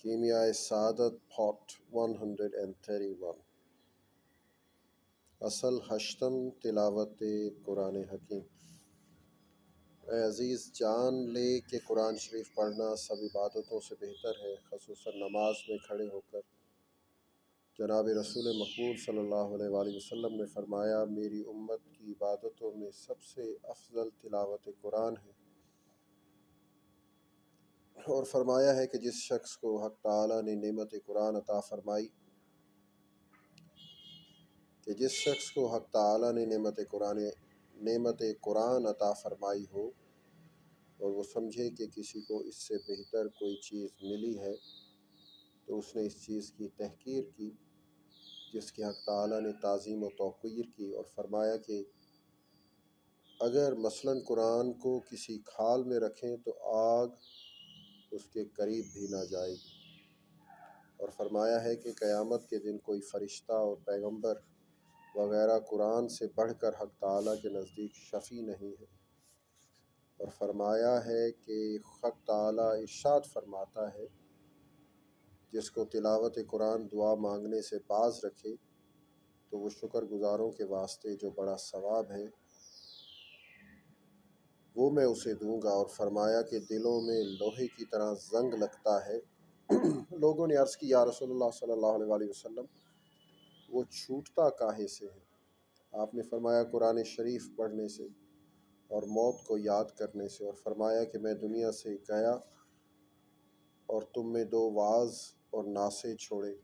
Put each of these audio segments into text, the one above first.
کیمیائے سعادت پارٹ 131 اصل ہشتم تلاوت قرآن حکیم۔ اے عزیز جان لے کہ قرآن شریف پڑھنا سب عبادتوں سے بہتر ہے، خصوصاً نماز میں کھڑے ہو کر۔ جناب رسول مقبول صلی اللہ علیہ وآلہ وسلم نے فرمایا، میری امت کی عبادتوں میں سب سے افضل تلاوت قرآن ہے، اور فرمایا ہے کہ جس شخص کو حق تعالیٰ نے نعمت قرآن عطا فرمائی نعمت قرآن عطا فرمائی ہو اور وہ سمجھے کہ کسی کو اس سے بہتر کوئی چیز ملی ہے، تو اس نے اس چیز کی تحقیر کی جس کی حق تعالیٰ نے تعظیم و توقیر کی، اور فرمایا کہ اگر مثلاً قرآن کو کسی کھال میں رکھیں تو آگ اس کے قریب بھی نہ جائے گی، اور فرمایا ہے کہ قیامت کے دن کوئی فرشتہ اور پیغمبر وغیرہ قرآن سے بڑھ کر حق تعالیٰ کے نزدیک شفیع نہیں ہے، اور فرمایا ہے کہ حق تعالیٰ ارشاد فرماتا ہے، جس کو تلاوت قرآن دعا مانگنے سے باز رکھے تو وہ شکر گزاروں کے واسطے جو بڑا ثواب ہے وہ میں اسے دوں گا، اور فرمایا کہ دلوں میں لوہے کی طرح زنگ لگتا ہے۔ لوگوں نے عرض کی، یا رسول اللہ صلی اللہ علیہ وآلہ وسلم، وہ چھوٹتا کاہے سے ہے؟ آپ نے فرمایا، قرآن شریف پڑھنے سے اور موت کو یاد کرنے سے، اور فرمایا کہ میں دنیا سے گیا اور تم میں دو واعظ اور ناصح چھوڑے،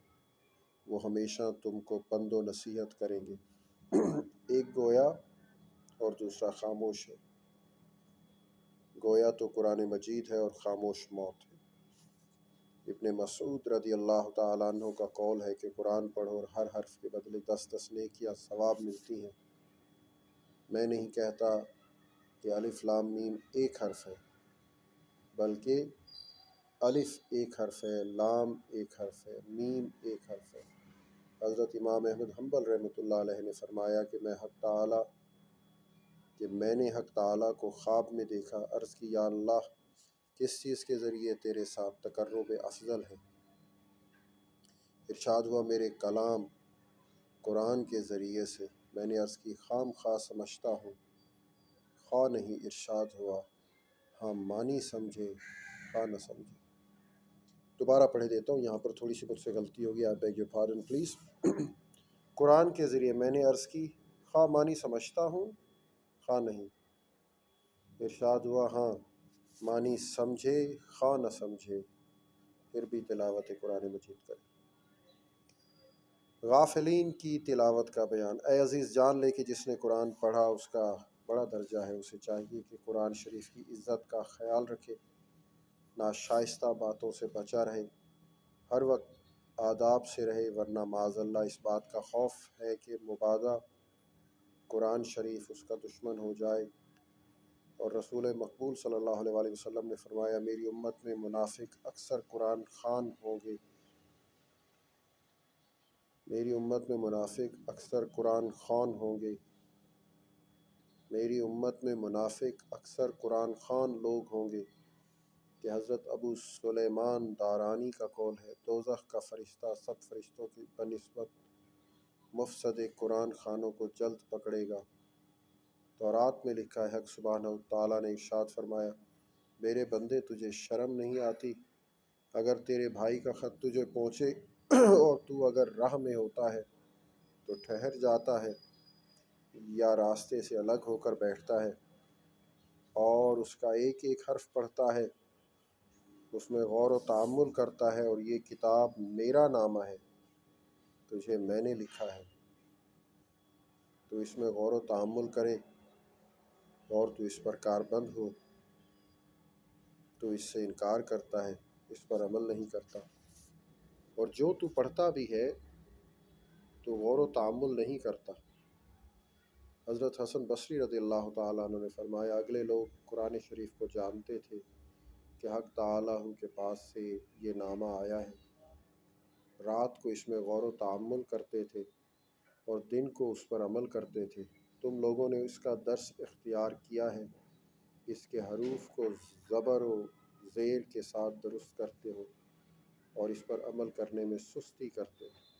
وہ ہمیشہ تم کو پند و نصیحت کریں گے، ایک گویا اور دوسرا خاموش ہے۔ گویا تو قرآن مجید ہے اور خاموش موت ہے۔ ابن مسعود رضی اللہ تعالیٰ عنہ کا قول ہے کہ قرآن پڑھو اور ہر حرف کے بدلے 10 نیکیاں ثواب ملتی ہیں۔ میں نہیں کہتا کہ الف لام میم ایک حرف ہے، بلکہ الف ایک حرف ہے، لام ایک حرف ہے، میم ایک حرف ہے۔ حضرت امام احمد حنبل رحمۃ اللہ علیہ نے فرمایا کہ میں نے حق تعالیٰ کو خواب میں دیکھا، عرض کی، یا اللہ، کس چیز کے ذریعے تیرے ساتھ تقرب افضل ہے؟ ارشاد ہوا، میرے کلام قرآن کے ذریعے سے۔ میں نے عرض کی، خام خواہ سمجھتا ہوں، خواہ نہیں۔ ارشاد ہوا، ہاں معنی سمجھے خواہ نہ سمجھے۔ دوبارہ پڑھ دیتا ہوں، یہاں پر تھوڑی سی مجھ سے غلطی ہوگی، آئی بیگ یور پارڈن پلیز۔ قرآن کے ذریعے میں نے عرض کی، خواہ معنی سمجھتا ہوں خواہ نہیں۔ ارشاد ہوا، ہاں معنی سمجھے خواہ نہ سمجھے، پھر بھی تلاوت قرآن مجید کرے۔ غافلین کی تلاوت کا بیان۔ اے عزیز جان لے کہ جس نے قرآن پڑھا اس کا بڑا درجہ ہے، اسے چاہیے کہ قرآن شریف کی عزت کا خیال رکھے، ناشائستہ باتوں سے بچا رہے، ہر وقت آداب سے رہے، ورنہ معاذ اللہ اس بات کا خوف ہے کہ مبادا قرآن شریف اس کا دشمن ہو جائے۔ اور رسول مقبول صلی اللہ علیہ وآلہ وسلم نے فرمایا، میری امت میں منافق اکثر قرآن خوان ہوں گے۔ میری امت میں منافق اکثر قرآن خوان ہوں گے۔ میری امت میں منافق اکثر قرآن خوان لوگ ہوں گے، کہ حضرت ابو سلیمان دارانی کا قول ہے، دوزخ کا فرشتہ سب فرشتوں کی بنسبت مفسد قرآن خوانوں کو جلد پکڑے گا۔ تورات میں لکھا ہے، حق سبحانہ تعالیٰ نے ارشاد فرمایا، میرے بندے تجھے شرم نہیں آتی اگر تیرے بھائی کا خط تجھے پہنچے اور تو اگر راہ میں ہوتا ہے تو ٹھہر جاتا ہے یا راستے سے الگ ہو کر بیٹھتا ہے اور اس کا ایک ایک حرف پڑھتا ہے، اس میں غور و تأمل کرتا ہے، اور یہ کتاب میرا نامہ ہے، تجھے میں نے لکھا ہے، تو اس میں غور و تأمل کرے اور تو اس پر کاربند ہو، تو اس سے انکار کرتا ہے، اس پر عمل نہیں کرتا، اور جو تو پڑھتا بھی ہے تو غور و تأمل نہیں کرتا۔ حضرت حسن بصری رضی اللہ تعالیٰ عنہ نے فرمایا، اگلے لوگ قرآن شریف کو جانتے تھے کہ حق تعالیٰ کے پاس سے یہ نامہ آیا ہے، رات کو اس میں غور و تأمل کرتے تھے اور دن کو اس پر عمل کرتے تھے۔ تم لوگوں نے اس کا درس اختیار کیا ہے، اس کے حروف کو زبر و زیر کے ساتھ درست کرتے ہو، اور اس پر عمل کرنے میں سستی کرتے ہیں۔